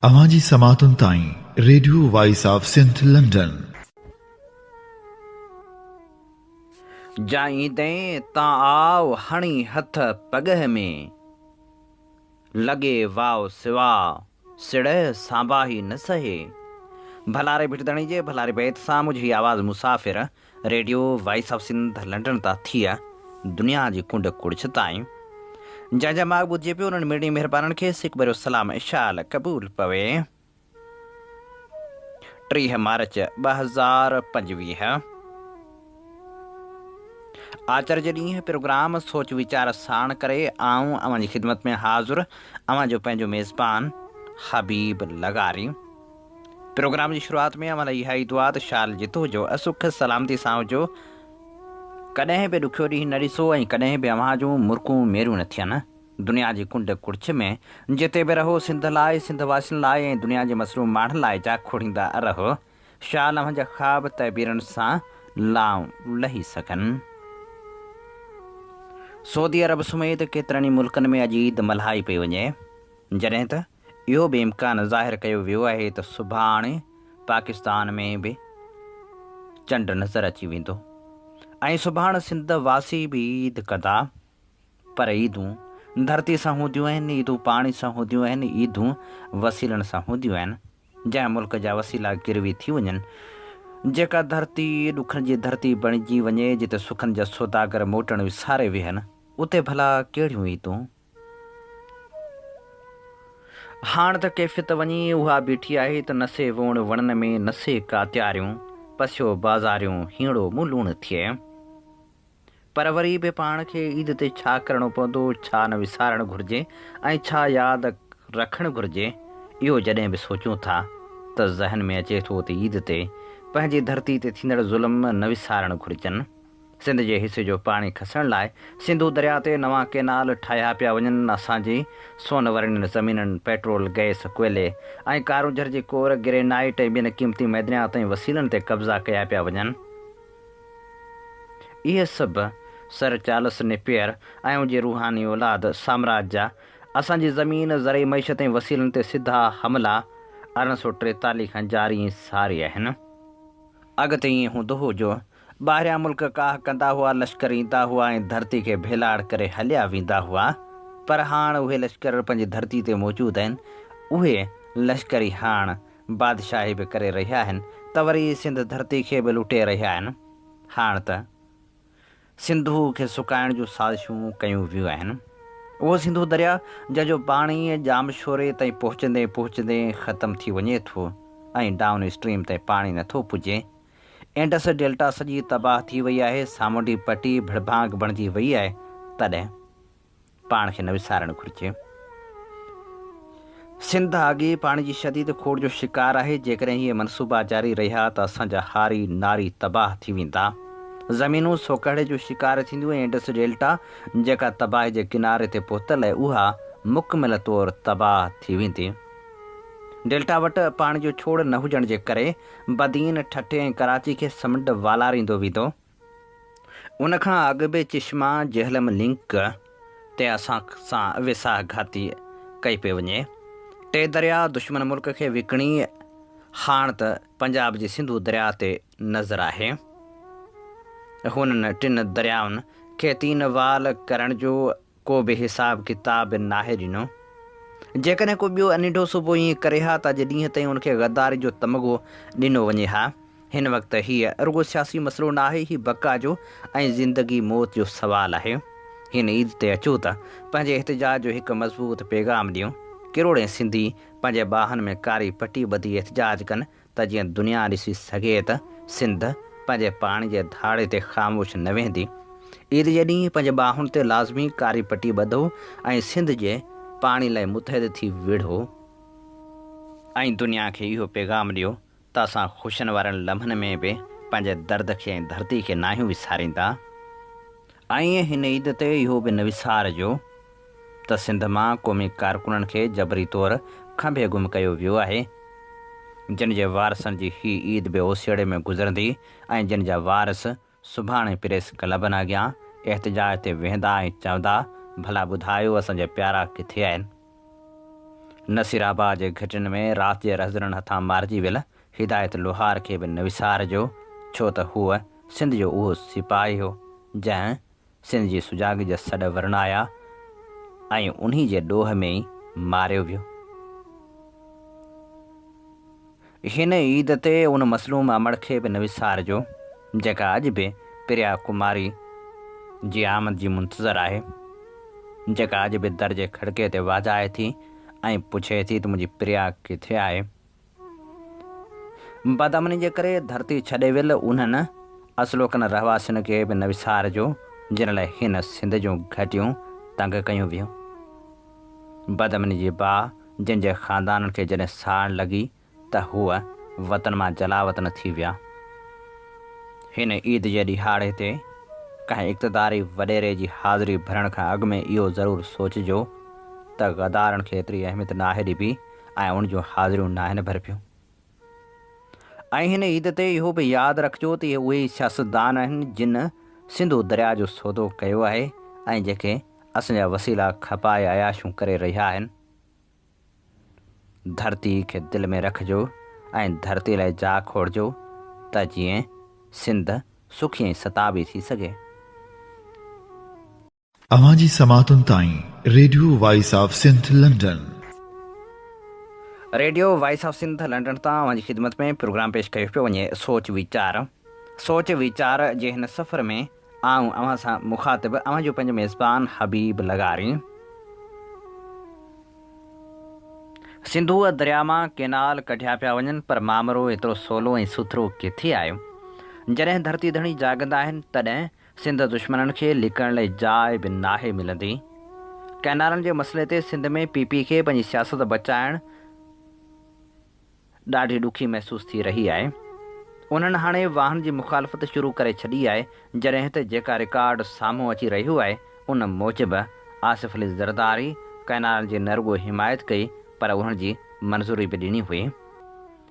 अवाजी समातुन ताईं radio voice of Sindh London. जाईंदे तां आओ हणी हथ पगह में, लगे वाव सिवा सिड़ सांबा ही न सहे। भलारे भिटदणी जे भलारे बैत सां मुझी आवाज़ मुसाफ़िर radio voice of Sindh London ता थी दुनिया जी कुंड कुड़छ ताईं। जंहिंजा माग ॿुधिजे पियो उन्हनि मेड़ी महिरबाननि खे सिक भरियो सलाम इशाल क़बूल पवे। 30 मार्च 2025 आचार्य जे ॾींहुं प्रोग्राम सोच वीचार साण करे आऊं अवां जी ख़िदमत में हाज़ुर अवां जो पंहिंजो मेज़बान हबीब लगारी। प्रोग्राम जी शुरूआत में अवां लाइ इहा ई दुआ त शाल जितो जो असुख सलामती सां हुजो, कॾहिं बि ॾुखियो ॾींहुं न ॾिसो ऐं कॾहिं बि अवां जूं मुर्कूं मेरियूं न थियनि। दुनिया जी कुंड कुड़छ में जिते बि रहो सिंध लाइ, सिंध वासियुनि लाइ ऐं दुनिया जे मसरूम माण्हुनि लाइ जा खोड़ींदा रहो। शाल अवां जा ख़्वाब तइबीरनि सां लाऊं लही सघनि। सऊदी अरब समेत केतिरनि ई मुल्कनि में अॼु ईद मल्हाई पई वञे, जॾहिं त इहो बि इम्कान ज़ाहिर कयो वियो आहे त सुभाणे पाकिस्तान में बि चंड नज़र अची वेंदो ऐं सुभाणे सिंध वासी बि ईद कंदा। पर ईदूं धरती सां हूंदियूं आहिनि, ईदूं पाणी सां हूंदियूं आहिनि, ईदूं वसीलनि सां हूंदियूं आहिनि। जंहिं मुल्क जा वसीला गिरवी थी वञनि, जेका धरती ॾुखनि जी धरती बणिजी वञे, जिते सुखनि जा सौदागर मोटण विसारे विहनि, उते भला कहिड़ियूं ईदूं। हाणे त कैफ़ियत वञी उहा बीठी आहे त नसे वोण वणनि में नसे का त्यारियूं, पसियो बाज़ारियूं हीणो मुंहुं लूण थिए। पर वरी बि पाण खे ईद ते छा करणो पवंदो, छा न विसारणु घुरिजे ऐं छा यादि रखणु घुरिजे, इहो जॾहिं बि सोचूं था त ज़हन में अचे थो त ईद ते पंहिंजी धरती ते थींदड़ ज़ुल्म न विसारणु घुरिजनि। सिंध जे हिसे जो पाणी खसण लाइ सिंधू दरिया ते नवां केनाल ठाहिया पिया वञनि। असांजी सोन वरनि ज़मीननि, पेट्रोल, गैस, कोयले ऐं कारूं झर कोर, ग्रेनाइट ऐं ॿियनि क़ीमती मैदनियात ऐं वसीलनि ते कब्ज़ा कया पिया वञनि। इहे सभु सर चार्ल्स नेपियर ऐं उनजी रूहानी औलाद साम्राज जा असांजी ज़मीन, ज़रई मईशत ऐं वसीलनि ते सिधा हमला 1843 खां जारी सारी आहिनि। अॻिते ईअं हूंदो हो जो ॿाहिरियां मुल्क काह कंदा हुआ, लश्कर ईंदा हुआ ऐं धरती खे भेलाड़ करे हलिया वेंदा हुआ। पर हाणे उहे लश्कर पंहिंजी धरती ते मौजूदु आहिनि। उहे लश्कर ई हाणे बादशाही बि करे रहिया आहिनि त वरी सिंध धरती खे बि लुटे रहिया आहिनि। हाणे त सिंधू खे सुकाइण जूं साज़िशूं कयूं वियूं आहिनि। उहो सिंधू दरिया जंहिंजो पाणी जाम शोरे ताईं पहुचंदे पहुचंदे ख़तमु थी वञे थो ऐं डाउन स्ट्रीम ताईं पाणी नथो पुॼे। इंडस डेल्टा सॼी तबाह थी वई आहे, सामुंडी पटी भिड़भांग बणिजी वई आहे। तॾहिं पाण खे न विसारणु घुरिजे। सिंध अॻे पाणी जी शदीद खोड़ जो शिकार आहे। जेकॾहिं हीअ मनसूबा जारी रहिया त असांजा हारी नारी तबाह थी वेंदा। ज़मीनूं सोकड़े जो शिकार थींदियूं ऐं इंडस डेल्टा जेका तबाही जे किनारे ते पहुतल आहे, उहा मुकमिल तौरु तबाह थी वेंदी। डेल्टा वटि पाणी जो छोड़ न हुजण जे करे बदीन, ठठे ऐं कराची खे समुंड वालारींदो वेंदो। उनखां अॻु बि चिश्मा, जहलम लिंक ते असां सां विसाहघाती कई पई वञे। 3 दरिया दुश्मन मुल्क खे विकिणी हाणे त पंजाब जी सिंधू दरिया ते नज़र आहे। हुननि 3 दरियाउनि खे 3 वाल करण जो को बि हिसाब किताब नाहे ॾिनो। जेकॾहिं को ॿियो अनिढो सूबो ईअं करे हा त अॼु ॾींहं ताईं उनखे गद्दारी जो तमग़ो ॾिनो वञे हा। हिन वक़्तु हीअ रुगो सियासी मसइलो न आहे, हीउ बका जो ऐं ज़िंदगी मौत जो सुवालु आहे। हिन ईद ते अचो त पंहिंजे एहतिजाज जो हिकु मज़बूत पैगाम ॾियूं। किरोड़े सिंधी पंहिंजे ॿाहनि में कारी पटी ॿधी एहतिजाज कनि त जीअं दुनिया ॾिसी सघे त सिंध पंहिंजे पाणी जे धाड़े ते ख़ामोश न वेंदी। ईद जे ॾींहुं पंहिंजे ॿाहुनि ते लाज़मी कारी पटी ॿधो ऐं सिंध जे पाणी लाइ मुतहद थी विढ़ो ऐं दुनिया खे इहो पैगाम ॾियो त असां ख़ुशियुनि वारनि लम्हनि में बि पंहिंजे दर्द खे ऐं धरती खे नाहियूं विसारींदा। ऐं हिन ईद ते इहो बि न विसारिजो त सिंध मां क़ौमी कारकुननि खे जबरी तौरु खंभे गुम कयो वियो आहे। जिन जे वारसनि जी हीअ ईद बि ओसियड़े में गुज़रंदी ऐं जिन जा वारस सुभाणे प्रेस क्लबनि अॻियां एहतिजाज ते वेंदा ऐं चवंदा, भला ॿुधायो असांजा प्यारा किथे आहिनि। नसीराबाद जे घटनि में राति जे रज़ड़नि हथां मारिजी वियल हिदायत लोहार खे बि न विसारिजो, छो त हूअ सिंध जो उहो सिपाही हो जंहिं सिंध जी सुजाॻी जा सॾ वरणाया ऐं उन्ही जे ॾोह में ई मारियो वियो। हिन ईद ते उन मसलूम अमड़ खे बि न विसारिजो जेका अॼु बि प्रिया कुमारी जी आमद जी मुंतज़र आहे, जेका अॼु बि दर जे खड़के ते वाजाए थी ऐं पुछे थी त मुंहिंजी प्रिया किथे आहे। बदअमनी जे करे धरती छॾे वियल उन्हनि असलोकन रहवासियुनि खे बि न विसारिजो जिन लाइ हिन सिंध जूं घटियूं तंग कयूं वियूं। बदअमनी जी बाह जंहिंजे ख़ानदाननि खे जॾहिं साण लॻी त हूअ वतन मां जलावतन थी विया। हिन ईद जे ॾिहाड़े ते कंहिं इक़्तिदारी वॾेरे जी हाज़िरी भरण खां अॻु में इहो ज़रूरु सोचिजो त गदारनि खे एतिरी अहमियत नाहे ॾिबी ऐं उन जूं हाज़िरियूं नाहिनि भरपियूं। ऐं हिन ईद ते इहो बि यादि रखिजो त इहे उहे सियासतदान आहिनि जिन सिंधु दरिया जो सौदो कयो आहे ऐं जेके असांजा वसीला खपाए अयाशूं करे रहिया आहिनि। धरती खे दिलि में रखिजो ऐं धरती लाइ जा खोड़िजो त जीअं सिंध सुखी ऐं सताबी थी सघे। अवां जी समातुनि ताईं radio voice of Sindh London. Radio voice of Sindh London तां अवां जी ख़िदमत में प्रोग्राम पेश कयो पियो वञे सोच वीचार जे हिन सफ़र में आऊं अवां सां मुखातिब अवां जो पंहिंजो मेज़बान हबीब लगारी। सिंधूअ दरिया मां केनाल कढिया पिया वञनि पर मामिरो एतिरो सवलो ऐं सुथरो किथे आयो। जॾहिं धरती धणी जाॻंदा आहिनि तॾहिं सिंध दुश्मननि खे लिकण लाइ जाइ बि नाहे मिलंदी। कैनालनि जे मसइले ते सिंध में पीपी खे पंहिंजी सियासत बचाइण ॾाढी ॾुखी महसूस थी रही आहे। उन्हनि हाणे वाहन जी मुखालफ़त शुरू करे छॾी आहे जॾहिं त जेका रिकॉर्ड साम्हूं अची रहियो आहे उन मूजिबि आसिफ अली ज़रदारी कैनाल जी न रुॻो हिमायत कई पर उन्हनि जी मंज़ूरी बि ॾिनी हुई।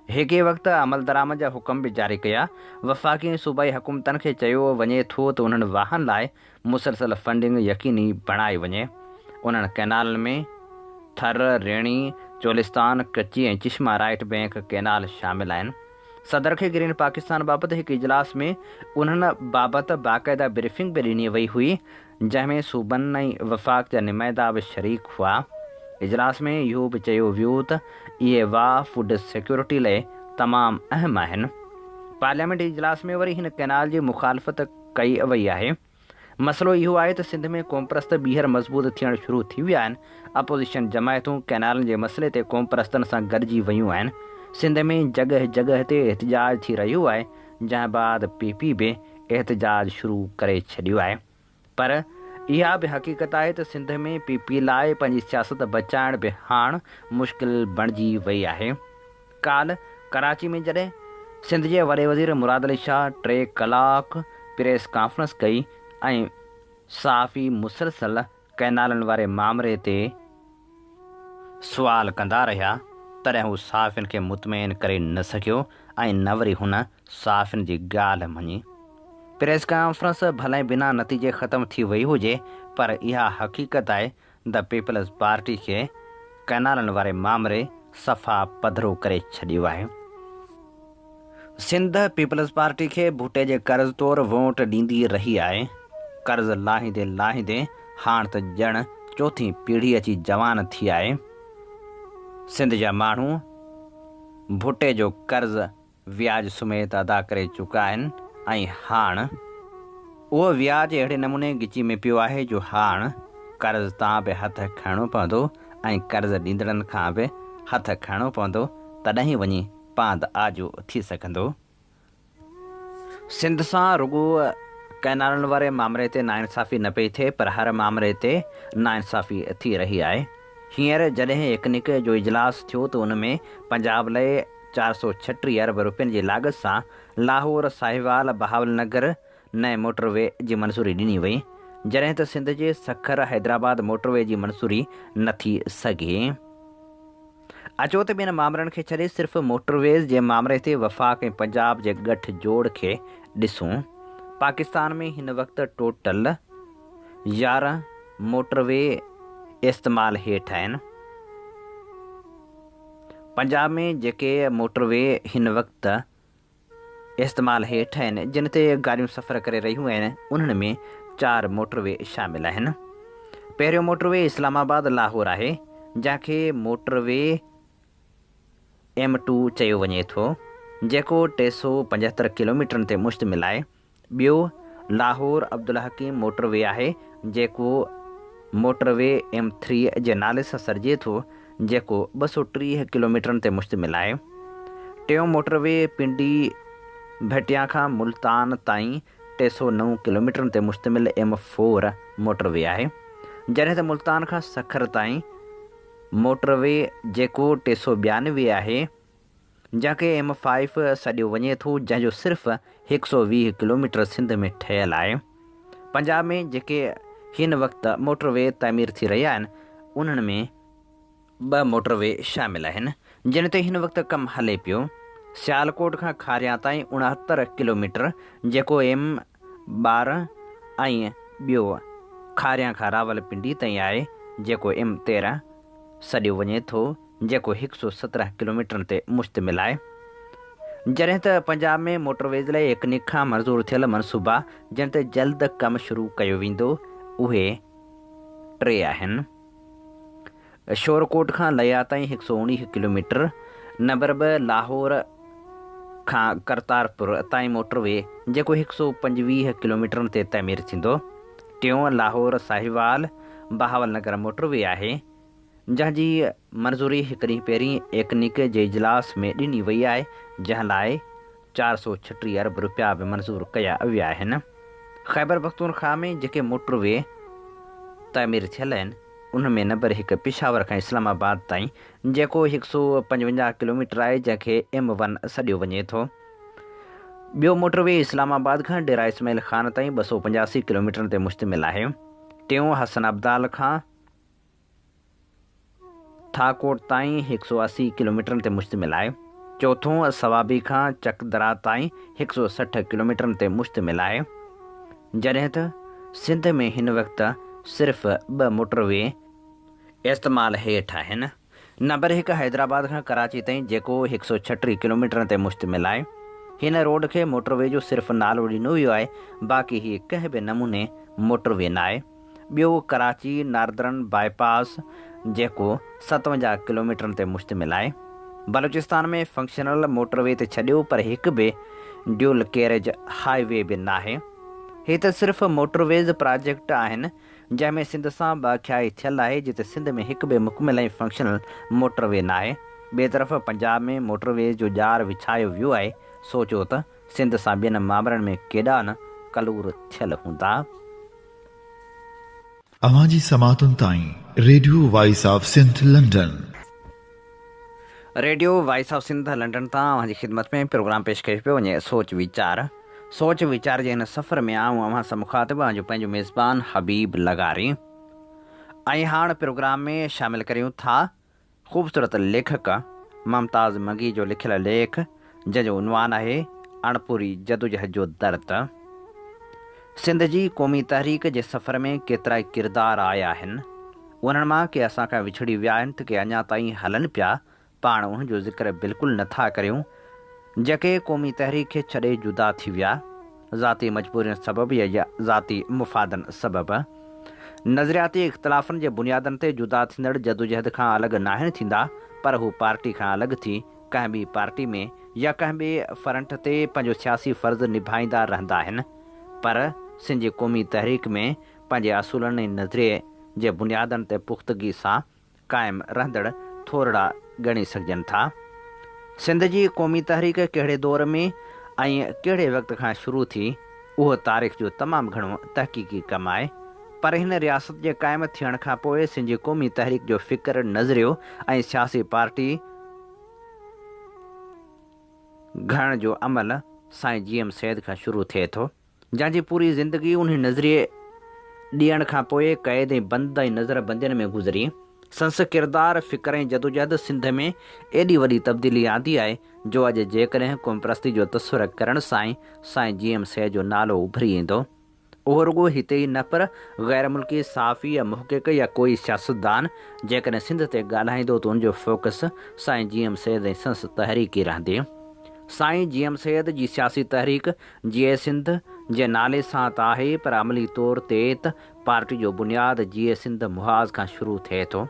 हेके वक़्तु अमल दरामद जा हुकम बि जारी कया। वफ़ाक़ी सूबाई हुकूमतनि खे चयो वञे थो त उन्हनि वाहन लाइ मुसलसल फंडिंग यकीनी बणाई वञे। उन्हनि कैनालनि में थर, रेणी, चोलिस्तान, कच्ची ऐं चिश्मा राइट बैंक कैनाल शामिल आहिनि। सदर खे ग्रीन पाकिस्तान बाबति हिकु इजलास में उन्हनि बाबति बाक़ाइदा ब्रीफिंग बि ॾिनी वई हुई जंहिंमें सूबनि ऐं वफ़ाक़ जा नुमाइंदा बि शरीक हुआ। इजलास में इहो बि चयो वियो त इहे वाह फूड सिक्योरिटी लाइ तमामु अहम आहिनि। पार्लियामेंट इजलास में वरी हिन कैनाल जी मुखालफ़त कई वई आहे। मसइलो इहो आहे त सिंध में क़ौमप्रस्त ॿीहर मज़बूत थियणु शुरू थी विया आहिनि। अपोज़िशन जमायतूं कैनालनि जे मसइले ते क़ौमप्रस्तनि सां गॾिजी वियूं आहिनि। सिंध में जॻह जॻह ते एहतजाज थी रहियो आहे जंहिं बाद पीपी बि एहतजाज शुरू करे छॾियो आहे। पर इहा बि हक़ीक़त आहे त सिंध में पीपी लाइ पंहिंजी सियासत बचाइण बि हाणे मुश्किल बणिजी वई आहे। काल्ह कराची में जॾहिं सिंध जे वॾे वज़ीर मुराद अली शाह 3 कलाक प्रेस कॉन्फ्रेंस कई ऐं साफ़ी मुसलसल कैनालनि वारे मामले ते सुवाल कंदा रहिया तॾहिं हू साफ़ियुनि खे मुतमइन करे न सघियो ऐं न वरी हुन साफ़ियुनि जी ॻाल्हि मञी। प्रेस कॉन्फ्रेंस भले बिना नतीजे ख़तमु थी वई हुजे पर इहा हक़ीक़त आहे द पीपल्स पार्टी खे कैनालनि वारे मामले सफ़ा पधरो करे छॾियो आहे। सिंध पीपल्स पार्टी खे भुटे जे कर्ज़ तौरु वोट ॾींदी रही आहे। कर्ज़ लाहींदे हाणे त ॼण चौथीं पीढ़ी अची जवान थी आहे। सिंध जा माण्हू भुटे जो कर्ज़ व्याज समेत अदा करे चुका आहिनि ऐं हाणे उहो व्याज अहिड़े नमूने गिची में पियो आहे जो हाणे कर्ज़ तां बि हथ खणणो पवंदो ऐं कर्ज़ ॾींदड़नि खां बि हथ खणणो पवंदो तॾहिं वञी पांद आजो थी सघंदो। सिंध सां रुॻो कैनालनि वारे मामले ते नाइंसाफ़ी न पई थिए पर हर मामले ते नाइंसाफ़ी थी रही आहे। हींअर जॾहिं इकनिक जो इजलास थियो त उन में पंजाब लाइ 436 अरब रुपयनि जी लाॻत सां लाहौर साहिवाल बहावलनगर नए मोटरवे जी मंज़ूरी ॾिनी वई जॾहिं त सिंध जे सखर हैदराबाद मोटरवे जी मंज़ूरी न थी सघे। अचो त ॿियनि मामलनि खे छॾे सिर्फ़ु मोटरवेज़ जे मामले ते वफ़ाक़ ऐं पंजाब जे ॻठ जोड़ खे ॾिसूं। पाकिस्तान में हिन वक़्तु टोटल 11 मोटरवे इस्तेमालु हेठि आहिनि। पंजाब में जेके मोटरवे हिन वक़्तु इस्तेमालु हेठि आहिनि जिन ते गाॾियूं सफ़र करे रहियूं आहिनि उन्हनि में 4 मोटरवे शामिल आहिनि। पहिरियों मोटरवे इस्लामाबाद लाहौर आहे जंहिंखे मोटरवे M2 चयो वञे थो जेको 375 किलोमीटरनि ते मुश्तमिल आहे। ॿियो लाहौर अब्दुल हकीम मोटरवे आहे जेको मोटरवे M3 जे नाले सां सॾिजे थो जेको 230 किलोमीटरनि ते मुश्तमिल आहे। टियों मोटरवे पिंडी भटिया खां मुल्तान ताईं 309 किलोमीटरनि ते मुश्तमिल M4 मोटरवे आहे। जॾहिं त मुल्तान खां सखर ताईं मोटरवे जेको 392 आहे जंहिंखे M5 सॾियो वञे थो जंहिंजो सिर्फ़ु 120 किलोमीटर सिंध में ठहियलु आहे। पंजाब में जेके हिन वक़्तु मोटरवे तामीर थी रहिया आहिनि उन्हनि में 2 मोटरवे शामिल आहिनि जिन ते हिन वक़्तु कमु हले पियो। सियालकोट खां खारियां ताईं 69 किलोमीटर जेको M12 ऐं ॿियो खारियां खां रावलपिंडी ताईं आहे जेको M13 सॾियो वञे थो जेको 117 किलोमीटरनि ते मुश्तमिल आहे। जॾहिं त पंजाब में मोटरवेज़ लाइ एकनिक खां मंज़ूरु थियल मनसूबा जिन ते जल्द कमु शुरू कयो वेंदो उहे 3 आहिनि। शोरकोट खां लया ताईं 119 किलोमीटर, नंबर 2 लाहौर खां करतारपुर ताईं मोटरवे जेको 125 किलोमीटरनि ते तामीर थींदो। टियों लाहौर साहिवाल बहावल नगर मोटरवे आहे जंहिंजी मंज़ूरी हिकु ॾींहुं पहिरीं एकनिक जे इजलास में ॾिनी वई आहे जंहिं लाइ 436 अरब रुपया बि मंज़ूरु कया विया आहिनि। ख़ैबर पख्तूनख्वा में जेके मोटरवे तामीर थियल आहिनि उनमें नंबर 1 पेशावर खां इस्लामाबाद ताईं जेको 155 किलोमीटर आहे जंहिंखे M1 सॾियो वञे थो। ॿियो मोटरवे इस्लामाबाद खां डेरा इस्माइल ख़ान ताईं 285 किलोमीटरनि ते मुश्तमिल आहे। टियों हसन अब्दाल खां थाकोट ताईं 180 किलोमीटरनि ते मुश्तमिल आहे। चौथों सवाबी खां चकदरा ताईं 160 किलोमीटरनि ते मुश्तमिल आहे। जॾहिं त सिंध में हिन वक़्तु सिर्फ़ु 2 मोटरवे इस्तेमालु हेठि आहिनि। नंबर 1 हैदराबाद खां कराची ताईं जेको 136 किलोमीटरनि ते मुश्तमिल आहे। हिन रोड खे मोटरवे जो सिर्फ़ु नालो ॾिनो वियो आहे, बाक़ी हीअ कंहिं बि नमूने मोटरवे न आहे। ॿियो कराची नार्दर्न बाईपास जेको 57 किलोमीटरनि ते मुश्तमिल आहे। बलूचिस्तान में फंक्शनल मोटरवे ते छॾियो पर हिकु बि ड्यूल कैरेज हाईवे बि न आहे। हे त सिर्फ़ु मोटरवेज़ प्रोजेक्ट आहिनि जंहिंमें सिंध सां बाख्याई थियल आहे जिते सिंध में हिकु बि मुकमिल ऐं फंक्शनल मोटरवे न आहे। ॿिए तरफ़ पंजाब में मोटरवे जो ॼार विछायो वियो आहे। सोचियो त सिंध सां ॿियनि मामरनि में केॾा न कलूर थियल हूंदा। अवांजी समातुनि ताईं radio voice of Sindh London. Radio voice of Sindh London तां अव्हांजी ख़िदमत में प्रोग्राम पेश कयो पियो वञे सोच वीचार जे हिन सफ़र में आऊं अव्हां सां मुखातिब आहियां पंहिंजो मेज़बान हबीब लगारी। ऐं हाणे प्रोग्राम में शामिल करियूं था ख़ूबसूरत लेखक मुमताज़ मगी जो लिखियल लेख जंहिंजो उनवान आहे अणपूरी जदोजहद जो दर्द। सिंध जी क़ौमी तहरीक जे सफ़र में केतिरा ई किरदार आया आहिनि। उन्हनि मां के असां खां विछड़ी विया आहिनि त के अञा ताईं हलनि पिया। पाण उनजो ज़िक्र बिल्कुलु नथा करियूं जेके क़ौमी तहरीक खे छॾे जुदा थी विया ज़ाती मजबूरियुनि सबबु या ज़ाती मुफ़ादनि सबबु। नज़रियाती इख़्तिलाफ़नि जे बुनियादनि ते जुदा थींदड़ जदोजहद खां अलॻि नाहिनि थींदा पर हू पार्टी खां अलॻि थी कंहिं ॿी पार्टी में या कंहिं ॿिए फ्रंट ते पंहिंजो सियासी फ़र्ज़ु निभाईंदा रहंदा आहिनि। पर सिंध जी क़ौमी तहरीक में पंहिंजे असूलनि ऐं नज़रिए जे बुनियादनि ते पुख़्तगी सां क़ाइमु रहंदड़ थोरा ॻणी सघजनि था। सिंध जी क़ौमी तहरीक कहिड़े दौर में ऐं कहिड़े वक़्त खां शुरू थी उहो तारीख़ जो तमामु घणो तहक़ीक़ी कमु आहे। पर हिन रियासत जे क़ाइमु थियण खां पोइ सिंध जी क़ौमी तहरीक जो फ़िक्र नज़रियो ऐं सियासी पार्टी घणण जो अमल साईं GM सैद खां शुरू थिए थो जंहिंजी पूरी ज़िंदगी उन नज़रिए ॾियण खां पोइ क़ैद ऐं बंद ऐं नज़रबंदियुनि में गुज़री। संस किरदार फ़िक्र ऐं जदोजहद सिंध में एॾी वॾी तब्दीली आंदी आहे जो अॼु जेकॾहिं क़ौम परस्ती जो तस्वुरु करण सां ई साईं GM सैद जो नालो उभरी ईंदो। उहो रुॻो हिते ई न पर ग़ैर मुल्की सहाफ़ी या मुहक़िक़ या कोई सियासतदान जेकॾहिं सिंध ते ॻाल्हाईंदो त उनजो फोकस साईं GM सैयद ऐं संस तहरीक ई रहंदी। साईं GM सैयद जी सियासी तहरीक जीए सिंध जे नाले सां त आहे, पर अमली तौर ते त पार्टी जो बुनियादु जीए सिंध मुहाज़ खां शुरू थिए थो।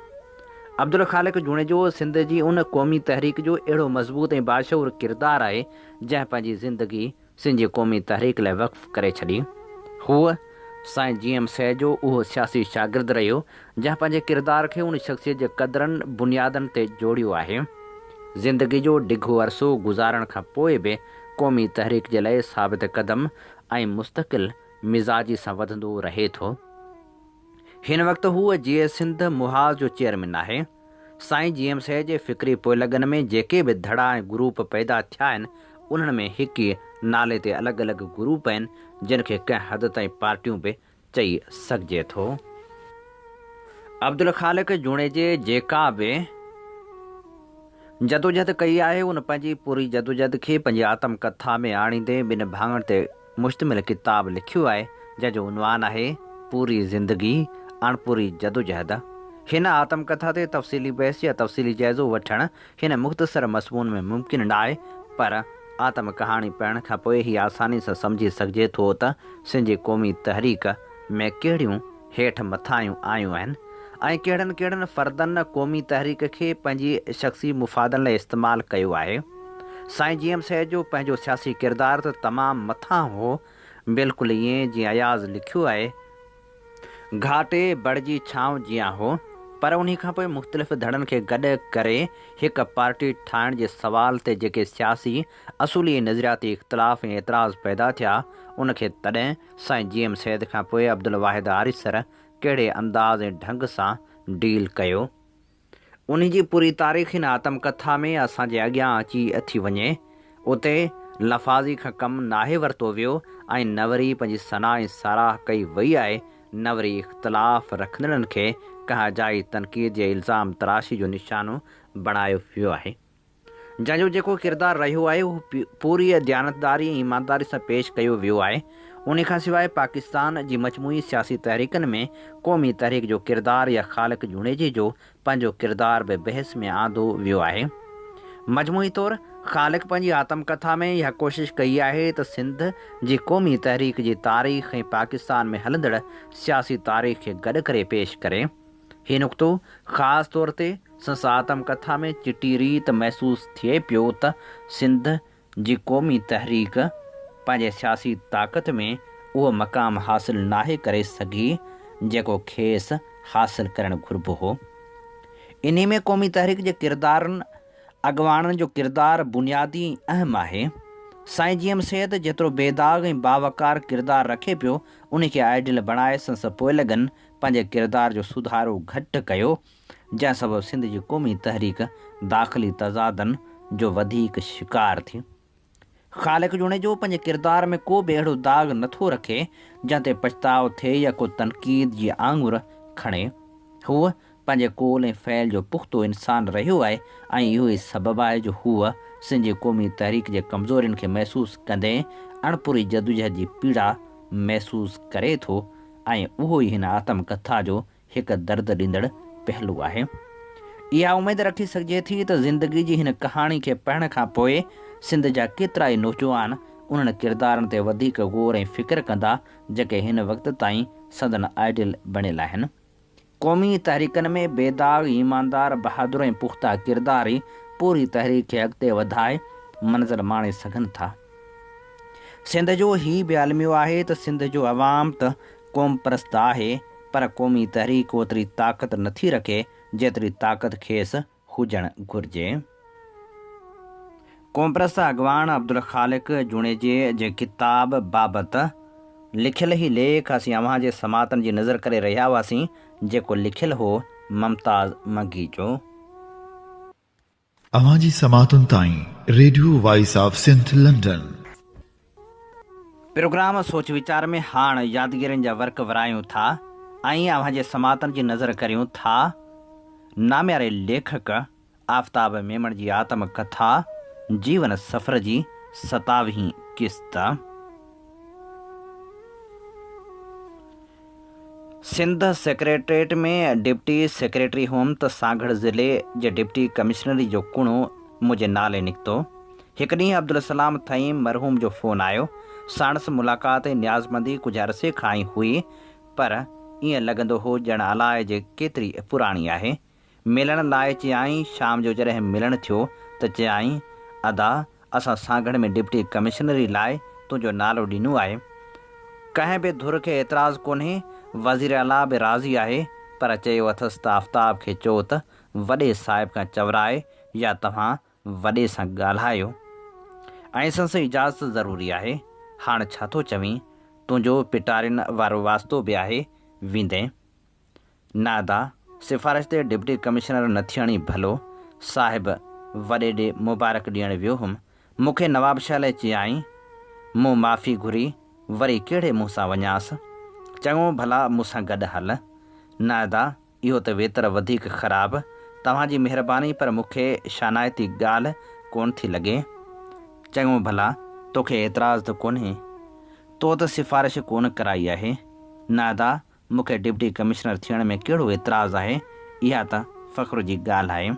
अब्दुल ख़ालिक जूणे जो सिंध जी उन क़ौमी तहरीक जो अहिड़ो मज़बूत ऐं बाशऊर किरदारु आहे जंहिं पंहिंजी ज़िंदगी सिंध जी क़ौमी तहरीक लाइ वक़्फ़ करे छॾी। हूअ साईं GM सैयद जो उहो सियासी शागिर्दु रहियो जंहिं पंहिंजे किरदार खे उन शख़्सियत जे क़दरनि बुनियादनि ते जोड़ियो आहे। ज़िंदगी जो डिघो अरसो गुज़ारण खां पोइ बि क़ौमी तहरीक जे लाइ साबित क़दम ऐं मुस्तक़िल मिज़ाजी सां वधंदो रहे थो। हिन वक़्तु हूअ जीए सिंध मुहाज़ जो चेयरमैन आहे। साईं GM सैयद जे फ़िक्री पोइलॻनि में जेके बि धड़ा ऐं ग्रुप पैदा थिया आहिनि उन्हनि में हिक ई नाले ते अलॻि अलॻि ग्रुप आहिनि जिन खे कंहिं हद ताईं पार्टियूं बि चई सघिजे थो। अब्दुल ख़ालिक जूणे जे जेका बि जदोजहद कई आहे उन पंहिंजी पूरी जदोजहद खे पंहिंजी आत्मकथा में आणींदे ॿिनि भाङनि ते मुश्तमिल किताब लिखियो आहे जंहिंजो उनवान आहे पूरी ज़िंदगी अणपूरी जदोजहद। हिन आत्मकथा ते तफ़सीली बहस या तफ़सीली जाइज़ो वठणु हिन मुख़्तसर मज़मून में मुमकिन न आहे, पर आत्म कहाणी पढ़ण खां पोइ ही आसानी सां सम्झी सघिजे थो त सिंध जी क़ौमी तहरीक में कहिड़ियूं हेठि मथायूं आयूं आहिनि ऐं कहिड़नि कहिड़नि फ़र्दनि क़ौमी तहरीक खे पंहिंजी शख़्सी मुफ़ादनि लाइ इस्तेमालु कयो आहे। साईं GM सैयद जो पंहिंजो सियासी किरदारु त तमामु मथां हो, बिल्कुलु ईअं जीअं अयाज़ लिखियो आहे, घाटे बड़जी छांव जीअं हो, पर उन खां पोइ मुख़्तलिफ़ धड़नि खे गॾु करे हिकु पार्टी ठाहिण जे सवाल ते जेके सियासी असूली ऐं नज़रियाती इख़्तिलाफ़ ऐं एतिराज़ पैदा थिया उनखे तॾहिं साईं GM सैयद खां पोइ अब्दुल वाहिद आरिसर कहिड़े अंदाज़ ऐं ढंग सां डील कयो। उन जी पूरी तारीख़ हिन आत्मकथा में असांजे अॻियां अची वञे। उते लफ़ाज़ी खां कमु नाहे वरितो वियो ऐं न वरी पंहिंजी सना ऐं साराह कई वई आहे, न वरी इख़्तिलाफ़ रखंदड़नि खे कंहिं जाइ तनक़ीद जे इल्ज़ाम तराशी जो निशानो बणायो वियो आहे। जंहिंजो जेको किरदारु रहियो आहे उहो पूरी दयानतदारी ऐं ईमानदारी सां पेश कयो वियो आहे। उन खां सवाइ पाकिस्तान जी मजमूई सियासी तहरीकनि में क़ौमी तहरीक जो किरदारु या ख़ालिक जूणेजे जो पंहिंजो किरदारु बि बहस में आंदो वियो आहे। मजमूई तौरु ख़ालिक पंहिंजी आत्मकथा में इहा कोशिशि कई आहे त सिंध जी क़ौमी तहरीक जी तारीख़ ऐं पाकिस्तान में हलंदड़ सियासी तारीख़ खे गॾु करे पेश करे। हीउ नुक़्तो ख़ासि तौर ते संस आत्मकथा में चिटी रीत महसूसु थिए पियो त सिंध जी क़ौमी तहरीक पंहिंजे सियासी ताक़त में उहो मक़ाम हासिलु नाहे करे सघी जेको खेसि हासिलु करणु घुरिबो हो। इन में क़ौमी तहरीक जे किरदारनि अॻवाननि जो किरदारु बुनियादी अहम आहे। साईं GM सैयद जेतिरो बेदाग़ ऐं बावकार किरदारु रखे पियो उन खे आइडियल बणाए संस पोइलॻनि पंहिंजे किरदार जो सुधारो घटि कयो, जंहिं सबबु सिंध जी क़ौमी तहरीक दाख़िली तज़ादनि जो वधीक शिकार थी। ख़ालिक जूणे जो पंहिंजे किरदार में को बि अहिड़ो दाग़ नथो रखे जंहिं ते पछताव थिए या को तनक़ीद जी आङुर खणे। हूअ पंहिंजे कोल ऐं फ़ैल जो पुख़्तो इंसान रहियो आहे ऐं इहो ई सबबु आहे जो हूअ सिंध जी क़ौमी तहरीक जे कमज़ोरियुनि खे महसूसु कंदे अणपूरी जदोजहद जी पीड़ा महसूसु करे थो ऐं उहो ई हिन आत्मकथा जो हिकु दर्द ॾींदड़ पहलू आहे। इहा उमेदु रखी सघिजे थी त ज़िंदगी जी हिन कहाणी खे पढ़ण खां पोइ सिंध जा केतिरा ई नौजवान उन्हनि किरदारनि ते वधीक ग़ौर ऐं फ़िक्र कंदा जेके हिन वक़्त ताईं सदन आइडियल बणियल आहिनि। क़ौमी तहरीकनि में बेदाग़ ईमानदार बहादुर ऐं पुख़्ता किरदार ई पूरी तहरीक खे अॻिते वधाए मंज़र माणे सघनि था। सिंध जो ही बि आलमियो आहे त सिंध जो अवाम त क़ौम परस्त आहे, पर क़ौमी तहरीक ओतिरी ताक़त नथी रखे जेतिरी ताक़त खेसि हुजणु घुरिजे। क़ौम परस्त अॻवान अब्दुल ख़ालिक जूणेजे जे किताब बाबति लिखियल ई लेख असीं अव्हां जे समातनि जी नज़र करे रहिया हुआसीं, जेको लिखियलु हो मुमताज़ मगी जो। अव्हां जी समातुनि ताईं radio voice of Sindh London. Programme सोच वीचार में हाणे यादगिरियुनि जा वर्क विरायूं था ऐं अव्हां जे समातनि जी नज़र करियूं था नाम्यारे लेखक आफ़ताब मेमण जी आत्मकथा जीवन सफ़र जी 27वीं किस्त। सिंध सेक्रेटरीट में डिप्टी सेक्रेटरी हुअमि त सागड़ ज़िले जे डिप्टी कमिश्नरी जो कुणो मुंहिंजे नाले निकितो। हिकु ॾींहुं अब्दुल सलाम थईं मरहूम जो फ़ोन आयो। साणुसि मुलाक़ात ऐं न्याज़मंदी कुझु अरसे खां ई हुई, पर ईअं लॻंदो हो ॼण अलाए जे केतिरी पुराणी आहे। मिलण लाइ चयाईं। शाम जो जॾहिं मिलणु थियो त चयाईं, अदा असां सागड़ में डिप्टी कमिश्नरी लाइ तुंहिंजो नालो ॾिनो आहे। कंहिं बि धुर खे एतिराज़ कोन्हे। वज़ीर आला बि राज़ी आहे, पर चयो अथसि त आफ़ताब खे चओ त वॾे साहिब खां चवराए या तव्हां वॾे सां ॻाल्हायो। ऐं संसि इजाज़त ज़रूरी आहे। हाणे छा थो चवीं? तुंहिंजो पिटारिन वारो वास्तो बि आहे, वेंदे नादा सिफ़ारिश ते डिप्टी कमिश्नर न थियण ई भलो। साहिब वॾे ॾे मुबारक ॾियणु वियो हुउमि। मूंखे नवाब शाह लाइ चयाईं। मूं माफ़ी घुरी। वरी कहिड़े मुंहं सां वञासि? चङो भला मूंसां गॾु हल। नादा इहो त वेतर वधीक ख़राबु। तव्हांजी महिरबानी, पर मूंखे शानाइती ॻाल्हि कोन थी लॻे। चङो भला तोखे एतिराज़ त कोन्हे? तो त सिफ़ारिश कोन कराई आहे। नादा मूंखे डिप्टी कमिश्नर थियण में कहिड़ो एतिराज़ आहे? इहा त फ़ख्रु जी ॻाल्हि आहे।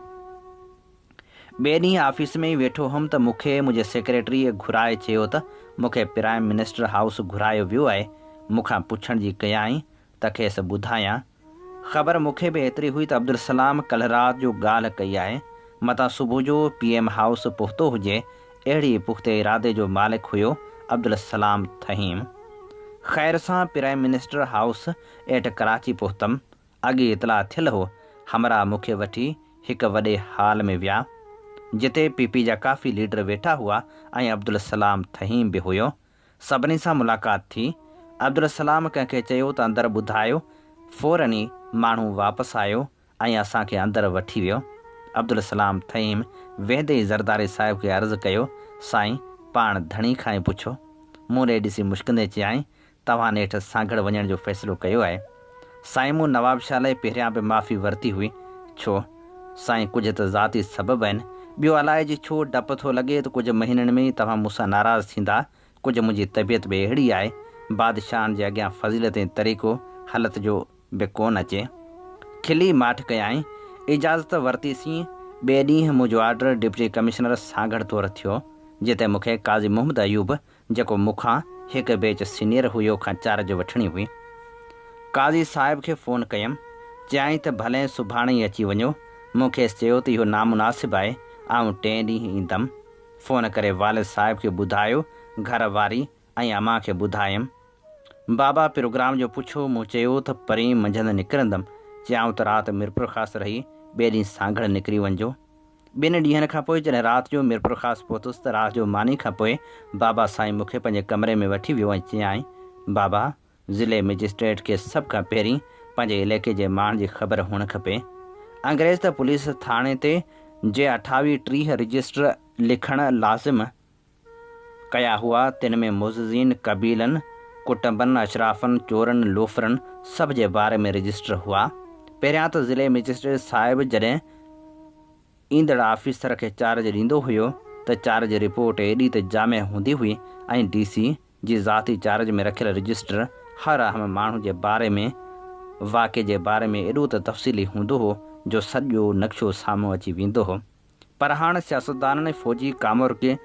ॿिए ॾींहुं ऑफिस में ई वेठो हुउमि त मूंखे मुंहिंजे सेक्रेटरीअ घुराए चयो त मूंखे प्राइम मिनिस्टर हाउस घुरायो वियो आहे। मूंखां पुछण जी कयाईं त खेसि ॿुधायां। ख़बर मूंखे बि एतिरी हुई त अब्दुल सलाम कल्ह राति जो ॻाल्हि कई आहे। मतां सुबुह जो PM हाउस पहुतो हुजे, अहिड़ी पुख़्ते इरादे जो मालिक हुयो अब्दुल सलाम थहीम। ख़ैर सां prime minister house at Karachi पहुतमि। अॻे इतला थियल हो। हमरा मूंखे वठी हिकु वॾे हाल में विया, जिते PP जा काफ़ी लीडर वेठा हुआ ऐं अब्दुल सलाम थहीम बि हुयो। सभिनी सां मुलाक़ात थी। अब्दुल सलाम कंहिंखे चयो त अंदरि ॿुधायो। फ़ौरन ई माण्हू वापसि आयो ऐं असांखे अंदरि वठी वियो। अब्दुल सलाम थहीम वेंदे ई ज़रदारी साहिब खे अर्ज़ु कयो, साईं पाण धणी खां ई पुछो। मूं ॾे ॾिसी मुश्किंदे चयाईं, तव्हां नेठि सागड़ वञण जो फ़ैसिलो कयो आहे? साईं मूं नवाब शाह लाइ पहिरियां बि माफ़ी वरिती हुई। छो? साईं कुझु त ज़ाती सबब आहिनि। ॿियो अलाए जी छो डपु थो लॻे त कुझु महीननि में ई तव्हां मूंसां नाराज़ थींदा। कुझु मुंहिंजी तबियत बि अहिड़ी आहे। बादशाहनि जे अॻियां फज़ीलत ऐं तरीक़ो हालत जो बि कोन अचे। खिली माठ कयाईं। इजाज़त वरितीसीं। ॿिए ॾींहुं मुंहिंजो ऑर्डर डिप्टी कमिश्नर सागड़ तौरु थियो, जिते मूंखे काज़ी मोहम्मद अयूब, जेको मूंखां हिकु बैच सीनियर हुयो, खां चार्ज वठणी हुई। काज़ी साहिब खे फ़ोन कयमि। चयाईं त भले सुभाणे ई अची वञो। मूंखे चयो त इहो नामुनासिबु आहे। आउं 3 ॾींहं ईंदमि। फ़ोन करे वालिद साहिब खे ॿुधायो। घर वारी ऐं अमां खे ॿुधायमि। बाबा प्रोग्राम जो पुछो। मूं चयो त परीं मंझंदि निकिरंदमि। चयाऊं त राति मिरपुर ख़ासि रही ॿिए ॾींहुं सागड़ निकिरी वञिजो। 2 ॾींहंनि खां पोइ जॾहिं राति जो मिरपुर ख़ासि पहुतुसि त राति जो मानी खां पोइ बाबा साईं मूंखे पंहिंजे कमरे में वठी वियो ऐं चयाईं, बाबा ज़िले मजिस्ट्रेट खे सभ खां पहिरीं पंहिंजे इलाइक़े जे माण्हुनि जी ख़बर हुअणु खपे। अंग्रेज़ त पुलिस थाणे ते जे 28-30 रजिस्टर लिखणु लाज़िम कया हुआ। तिन में मुज़ज़िन कबीलनि, कुटुंबनि, अशराफ़नि, चोरनि, लोफरनि सभ जे बारे में रजिस्टर हुआ। पहिरियां त ज़िले मजिस्ट्रेट साहिब जॾहिं ईंदड़ ऑफिसर खे चार्ज ॾींदो हुयो त चार्ज रिपोर्ट एॾी त जामे हूंदी हुई ऐं DC जी ज़ाती चार्ज में रखियल रजिस्टर हर अहम माण्हू जे बारे में, वाक़े जे बारे में एॾो त तफ़सीली हूंदो हो जो सॼो नक्शो साम्हूं अची वेंदो हो। पर हाणे सियासतदाननि फ़ौजी कामोर खे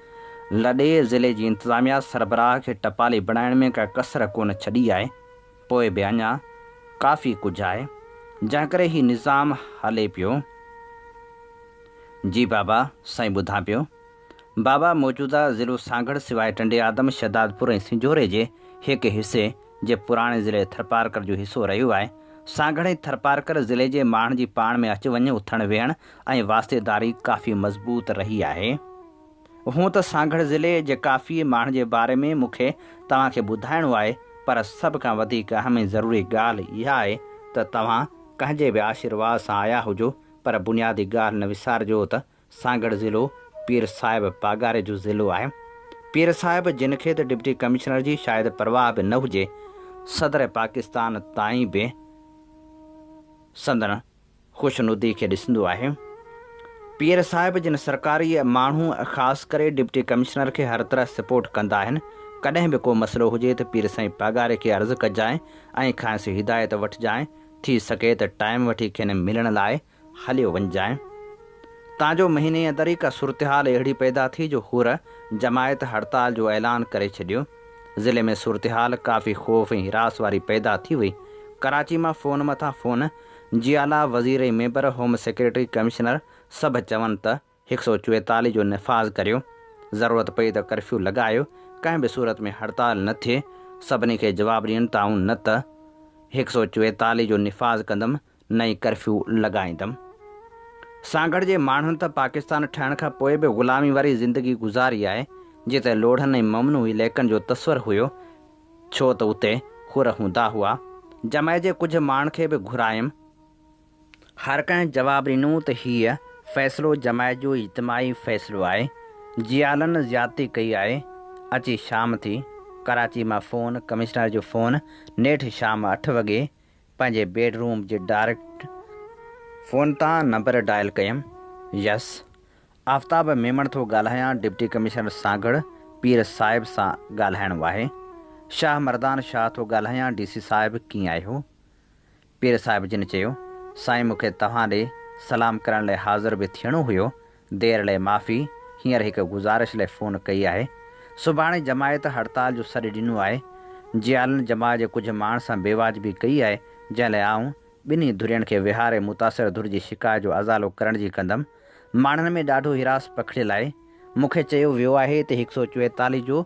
लॾे ज़िले जी इंतिज़ामिया सरबराह खे टपाली बणाइण में का कसर कोन छॾी आहे। पोइ बि अञा काफ़ी कुझु आहे, जंहिं करे ही निज़ाम हले पियो। जी बाबा, साईं ॿुधां पियो। बाबा मौजूदा ज़िलो सागड़ सिवाइ टंडे आदम, शहदादपुर ऐं सिंजोरे जे हिकु हिसे जे पुराणे ज़िले थरपारकर जो हिसो रहियो आहे। सागड़ ऐं थरपारकर ज़िले जे माण्हुनि जी पाण में अचु वञु, उथण वेहण ऐं वास्तेदारी काफ़ी मज़बूत रही आहे। हूअं त सागड़ ज़िले जे काफ़ी माण्हुनि जे बारे में मूंखे तव्हांखे ॿुधाइणो आहे, पर सभ खां वधीक अहम ऐं ज़रूरी ॻाल्हि इहा आहे त तव्हां कंहिंजे बि आशीर्वाद सां आया हुजो, पर बुनियादी ॻाल्हि न विसारिजो त सागड़ ज़िलो पीर साहिब पागारे जो ज़िलो आहे। पीर साहिब जिन खे त डिप्टी कमिश्नर जी शायदि परवाह बि न हुजे, सदर पाकिस्तान ताईं बि संदन ख़ुशनुदी खे ॾिसंदो आहे। पीर साहिब जिन सरकारी माण्हू ख़ासि करे डिप्टी कमिश्नर खे हर तरह सपोर्ट कंदा आहिनि, कॾहिं बि को मसइलो हुजे त पीर साईं पगारे खे अर्ज़ु कजांइ ऐं खांसि हिदायत वठिजांइ, थी सघे त टाइम वठी खेनि मिलण लाइ हलियो वञिजांइ। ताजो महीने अंदरि ई का सूरतहाल अहिड़ी पैदा थी जो हूर जमायत हड़ताल जो ऐलान करे छॾियो। ज़िले में सूरतहाल काफ़ी ख़ौफ़ ऐं हिरास वारी पैदा थी वई। कराची मां फ़ोन मथां फ़ोन जियाला वज़ीर ऐं मेंबर होम सेक्रेटरी कमिश्नर सभु चवनि त 144 जो निफ़ाज़ करियो, ज़रूरत पई त कर्फ्यू लॻायो, कंहिं बि सूरत में हड़ताल न थिए। सभिनी खे जवाबु ॾियनि था, न त 144 जो निफ़ाज़ कंदमि, न ई कर्फ्यू लॻाईंदमि। सागड़ जे माण्हुनि त पाकिस्तान ठहण खां पोइ बि ग़ुलामी वारी ज़िंदगी गुज़ारी आहे, जिते लोढ़नि ऐं ममनू इलाइक़नि जो तस्वर हुयो, छो त उते हुर हूंदा हुआ। जमायत जे कुझु माण्हुनि खे बि घुरायमि। हर कंहिं जवाबु ॾिनो त हीअ फ़ैसिलो जमायत जो इज्तिमाही फ़ैसिलो आहे। जियालनि ज़्यादती कई आहे। अची शाम थी, कराची मां फ़ोन, कमिश्नर जो फ़ोन, नेठि शाम 8 वॻे पंहिंजे बेडरूम जे डायरेक्ट फ़ोन तां नंबर डायल कयमि। यस, आफ़ताब मेमण थो ॻाल्हायां, डिप्टी कमिश्नर सागड़, पीर साहिब सां ॻाल्हाइणो आहे। शाह मर्दान शाह थो ॻाल्हायां, DC साहिब, कीअं आहियो? पीर साहिब जिन चयो, साईं मूंखे तव्हां ॾे सलाम करण लाइ हाज़िर बि थियणो हुयो, देर लाइ माफ़ी, हींअर हिकु गुज़ारिश लाइ फ़ोन कई आहे। सुभाणे जमायत हड़ताल जो सॾु ॾिनो आहे। जियालनि जमायत जे कुझु माण्हुनि सां बेवाजिबी कई आहे, जंहिं लाइ आऊं ॿिन्ही धुरियुनि खे विहारे मुतासिर धुर जी शिकायत जो अज़ालो करण जी कंदमि। माण्हुनि में ॾाढो हिरास पखिड़ियल आहे। मूंखे चयो वियो आहे त 144 जो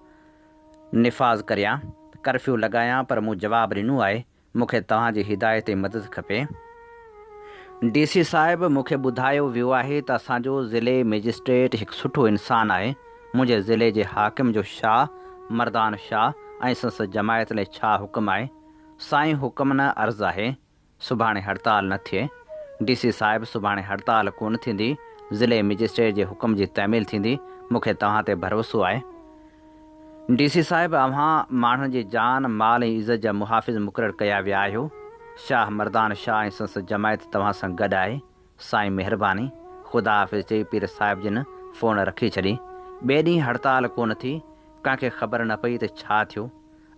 निफ़ाज़ करियां, कर्फ्यू लॻायां, पर मूं जवाबु ॾिनो आहे, मूंखे तव्हांजी हिदायत ऐं मदद खपे। DC साहिब, मूंखे ॿुधायो वियो आहे त असांजो ज़िले मैजिस्ट्रेट हिकु सुठो इंसानु आहे। मुंहिंजे ज़िले जे हाकिम जो शाह मर्दान शाह ऐं संस जमायत लाइ छा हुकुम आहे? साईं, हुकुम न अर्ज़ु आहे, सुभाणे हड़ताल न थिए। DC साहिब, सुभाणे हड़ताल कोन थींदी, ज़िले मैजिस्ट्रेट जे हुकुम जी तैमील थींदी, मूंखे तव्हां ते भरोसो आहे। DC साहिब, अव्हां माण्हुनि जी जान, माल ऐं इज़त जा मुहाफ़िज़ मुक़ररु कया विया आहियो। शाह मर्दान शाह ऐं संस जमायत तव्हां सां गॾु आहे। साईं, महिरबानी, ख़ुदा हाफ़िज़ चई पीर साहिब जिन फ़ोन रखी छॾी। ॿिए ॾींहुं हड़ताल कोन थी। कंहिंखे ख़बर न पई त छा थियो।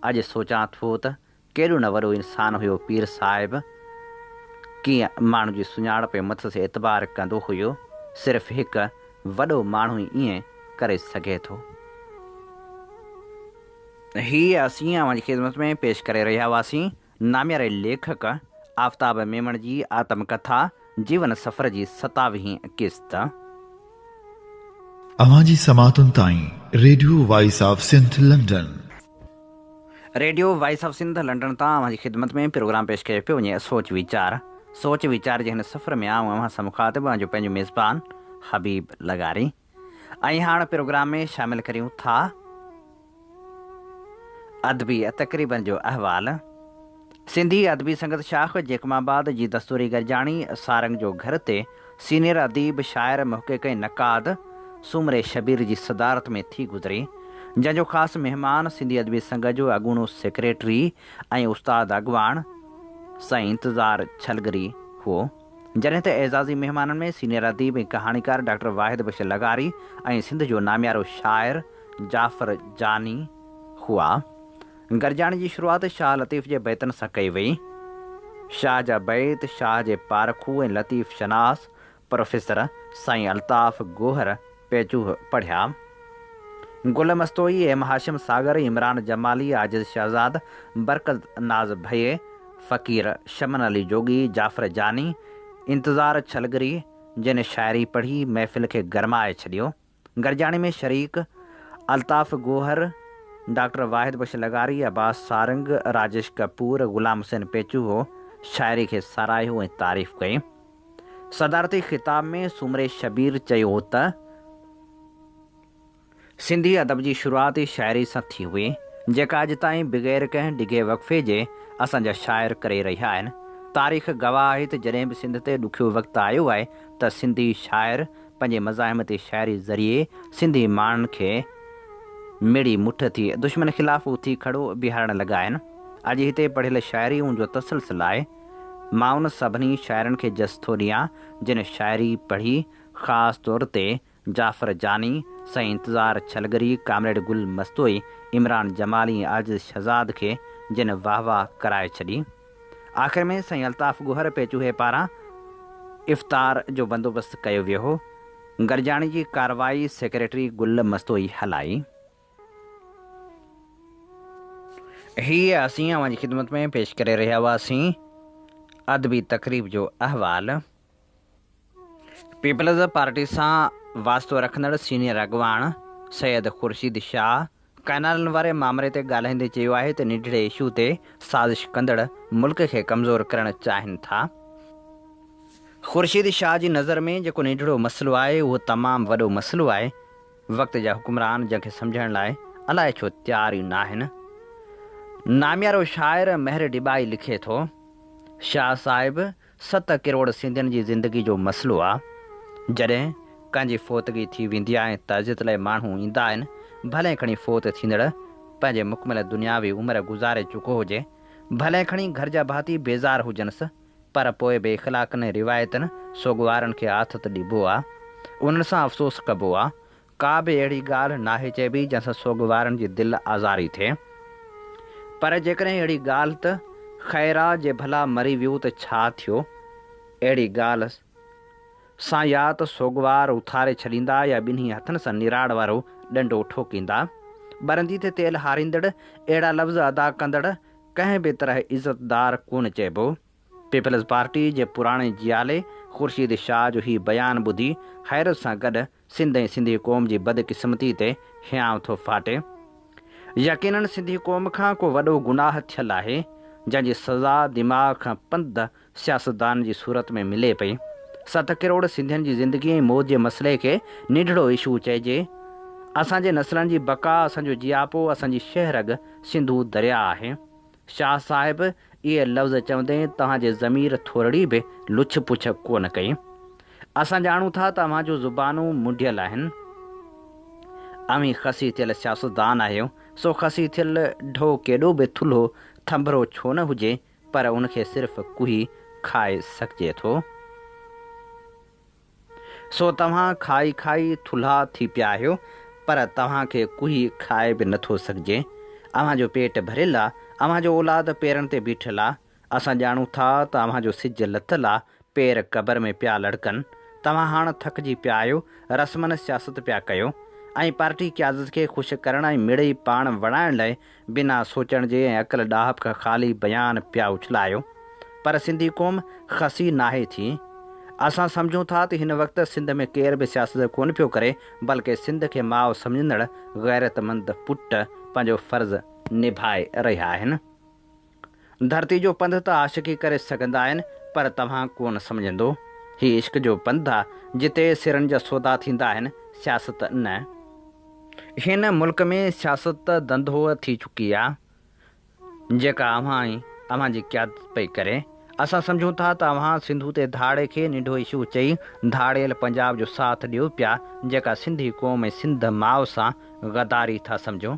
अॼु सोचां थो त केॾो न वॾो इंसानु हुयो पीर साहिब, कीअं माण्हू जी सुञाणप मथस एतबार कंदो हुयो। सिर्फ़ु हिकु वॾो माण्हू ई ईअं करे सघे थो। हीअ असीं अव्हांजी ख़िदमत में पेश करे रहिया हुआसीं नामियारे लेखक आफ़ताब मेमण जी आत्मकथा जीवन सफ़र जी 27वीं क़िस्त। अवांजी समातुनि ताईं radio voice of Sindh London. Radio voice of Sindh London तां अव्हांजी ख़िदमत में प्रोग्राम पेश कयो पियो वञे सोच वीचार जे हिन सफ़र में आऊं अव्हां सां मुख़ातिब आहियां, जो पंहिंजो मेज़बान हबीब लगारी। ऐं हाणे प्रोग्राम में शामिल करियूं था अदबी तक़रीबन जो अहवाल। सिंधी अदबी संगत शाख जेकमाबाद जी दस्तूरी गरजाणी सारंग जो घर ते सीनियर अदीब शाइर मुहक़िक़ ऐं नक़ाद सुमरे शबीर जी सदारत में थी गुज़री, जंहिंजो ख़ासि महिमान सिंधी अदबी संघ जो अॻूणो सेक्रेटरी ऐं उस्ताद अॻवान साईं इंतज़ार छलगरी हुओ। जॾहिं त एज़ाज़ी महिमाननि में सीनियर अदीब ऐं कहाणीकार डॉक्टर वाहिद बशीर लगारी ऐं सिंध जो नामियारो शाइर जाफ़र जानी हुआ। गरजाणी जी शुरूआति शाह लतीफ़ जे बैतनि सां कई वई। शाह जा बैत शाह जे पारखू ऐं लतीफ़ शनास प्रोफेसर साईं अल्ताफ़ गोहर पेचू पढ़िया। गुल मस्तोई, एम हाशिम सागर, इमरान जमाली, आजिज़ शहज़ाद, बरकत नाज़ भये, फ़कीर शमन अली जोगी, जाफ़र जानी, इंतज़ार छलगरी, जिन शाइरी पढ़ी महफ़िल खे गरमाए छॾियो। गरजाणी में शरीक अल्ताफ़ गोहर, डॉक्टर वाहिद बशीर लगारी, अब्बास सारंग, राजेश कपूर, ग़ुलाम हुसैन पेचू हो शाइरी खे साराहियो ऐं तारीफ़ कई। सदारती ख़िताब में सुमरे शबीर चयो त सिंधी अदब जी शुरूआति शाइरी सां थी हुई, जेका अॼु ताईं बग़ैर कंहिं डिघे वक़फ़े जे असांजा शाइर करे रहिया आहिनि। तारीख़ गवाह आहे त जॾहिं बि सिंध ते ॾुखियो वक़्तु आयो आहे त सिंधी शाइर पंहिंजे मज़ाहिमती शाइरी ज़रिए सिंधी माण्हुनि खे मिड़ी मुठ थी दुश्मन ख़िलाफ़ उथी खड़ो बीहारणु लॻा आहिनि। अॼु हिते पढ़ियल शाइरीअ जो तसलसल आहे। मां उन सभिनी शाइरनि खे जस थो ॾियां जिन शाइरी पढ़ी, ख़ासि तौर ते जाफ़र जानी, साईं इंतज़ार छलगरी, कामरेड गुल मस्तोई, इमरान जमाली, आजिज़ शहज़ाद खे जिन वाह वाह कराए छॾी। आख़िर में साईं अल्ताफ़ गुहर पेचूहे पारां इफ़्तार जो बंदोबस्तु कयो वियो हो। गॾिजाणी जी कार्रवाई सेक्रेटरी गुल मस्तोई हलाई। हीअ असीं अवां जी ख़िदमत में पेश करे रहिया हुआसीं अदबी तक़रीब जो अहवाल। पीपल्स पार्टी सां वास्तो रखंदड़ सीनियर अॻवान सैयद ख़ुर्शीद शाह कैनालनि वारे मामले ते ॻाल्हाईंदे चयो आहे त निढड़े इशू ते साज़िश कंदड़ मुल्क खे कमज़ोर करणु चाहिनि था। ख़ुर्शीद शाह जी नज़र में जेको निढड़ो मसइलो आहे उहो तमामु वॾो मसइलो आहे। वक़्त जा हुकुमरान जंहिंखे सम्झण लाइ अलाए छो तयार ई न आहिनि। नामियारो शाइर महर डिबाई लिखे थो, शाह साहिब 7 करोड़ सिंधियुनि जी ज़िंदगी जो मसइलो आहे। जॾहिं कंहिंजी फ़ौतगी थी वेंदी आहे तज़ियत लाइ माण्हू ईंदा आहिनि, भले खणी फ़ौत थींदड़ पंहिंजे मुकमल दुनियावी उमिरि गुज़ारे चुको हुजे, भले खणी घर जा भाती बेज़ार हुजनिसि, पर पोइ बि इख़लाक़नि रिवायतनि सोगवारनि खे आथत ॾिबो आहे, उन्हनि सां अफ़सोस कबो आहे। का बि अहिड़ी ॻाल्हि नाहे चइबी जंहिंसां सोगवारनि जी दिलि आज़ारी थिए। पर जेकॾहिं अहिड़ी ॻाल्हि त ख़ैर आहे जे भला मरी वियो त छा थियो। अहिड़ी ॻाल्हि सां या त सोगवार उथारे छॾींदा या ॿिन्ही हथनि सां निराड़ वारो ॾंडो ठोकींदा। बरंदी ते तेल हारींदड़ अहिड़ा लफ़्ज़ अदा कंदड़ कंहिं बि तरह इज़तदार कोन चइबो। पीपल्स पार्टी जे पुराणे जियाले ख़ुर्शीद शाह जो ही बयानु ॿुधी हैरत सां गॾु सिंध ऐं सिंधी क़ौम जी बदकिस्मती ते हियांव थो फाटे। यकीनन सिंधी क़ौम खां को वॾो गुनाह थियल आहे जंहिंजी सज़ा दिमाग़ खां पंध सियासतदान जी सूरत में मिले पई। 7 करोड़ सिंधियुनि जी ज़िंदगी ऐं मौत जे मसइले खे निढड़ो इशू चइजे। असांजे नस्लनि जी बका, असांजो जियापो, असांजी शहरग सिंधू दरिया आहे। शाह साहिब इहे लफ़्ज़ चवंदे तव्हांजे ज़मीर थोरड़ी बि लुछ पुछ कोन कई। असां ॼाणूं था तव्हां जूं ज़ुबानूं मुंडियल आहिनि। अव्हीं खसी थियल सियासतदान आहियो, सो खसी थियल ढो केॾो बि थुल्हो थंभरो छो न हुजे, पर उनखे सिर्फ़ु कुही खाए सघिजे थो। सो तव्हां खाई खाई थुल्हा थी पिया आहियो, पर तव्हांखे कुही खाए बि नथो सघिजे। अव्हांजो पेट भरियलु आहे, अव्हांजो औलाद पेरनि ते बीठल आहे। असां ॼाणूं था त अव्हांजो सिज लथल आहे, पेर क़बर में पिया लड़कनि। तव्हां हाणे थकिजी पिया आहियो, रस्मनि सियासत पिया कयो ऐं पार्टी क़यादत खे ख़ुशि करण ऐं मिड़ई पाण वणाइण लाइ बिना सोचण जे ऐं अक़ल ॾाहप खां ख़ाली बयान पिया उछलायो। पर सिंधी क़ौम खसी नाहे थी। असां सम्झूं था त हिन वक़्तु सिंध में केर बि सियासत कोन पियो करे, बल्कि सिंध खे माउ सम्झंदड़ ग़ैरतमंद पुट पंहिंजो फ़र्ज़ु निभाए रहिया आहिनि। धरती जो पंध त आशिकी करे सघंदा आहिनि, पर तव्हां कोन सम्झंदो। हीउ इश्क जो पंध आहे जिते सिरनि जा सौदा थींदा आहिनि, सियासत न। हिन मुल्क में सियासत धंधो थी चुकी आहे जेका अव्हांजी क़यादत पई करे। असां सम्झूं था त अव्हां सिंधू ते धाड़े खे निढो इशू चई धाड़ियल पंजाब जो साथ ॾियो पिया, जेका सिंधी क़ौम ऐं सिंध माउ सां गदारी था सम्झो।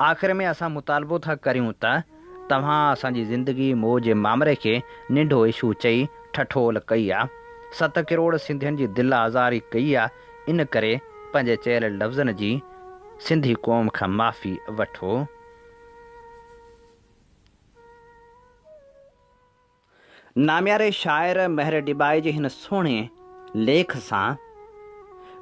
आख़िर में असां मुतालबो था करियूं त तव्हां असांजी ज़िंदगी मौज जे मामले खे निढो इशू चई ठठोल कई आहे, 7 करोड़ सिंधियुनि जी दिलि आज़ारी कई आहे। इन करे पंहिंजे चयल लफ़्ज़नि जी सिंधी क़ौम खां माफ़ी वठो। नामियारे शाइर महर डिबाई जे हिन सुहिणे लेख सां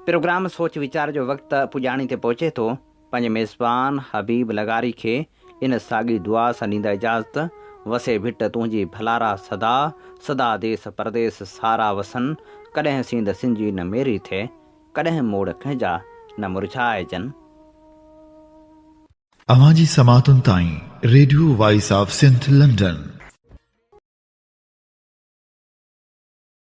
प्रोग्राम सोच वीचार जो वक़्तु पुॼाणी ते पहुचे थो। पंहिंजे मेज़बान हबीब लगारी खे इन साॻी दुआ सां ॾींदा इजाज़त। वसे भिट तुंहिंजी भलारा सदा, सदा देस परदेस सारा वसन। कॾहिं सींद सिंजी न मेरी थिए, कॾहिं मोड़ कंहिंजा न मुरझाइजनि। अवां जी समातुनि ताईं radio voice of Sindh London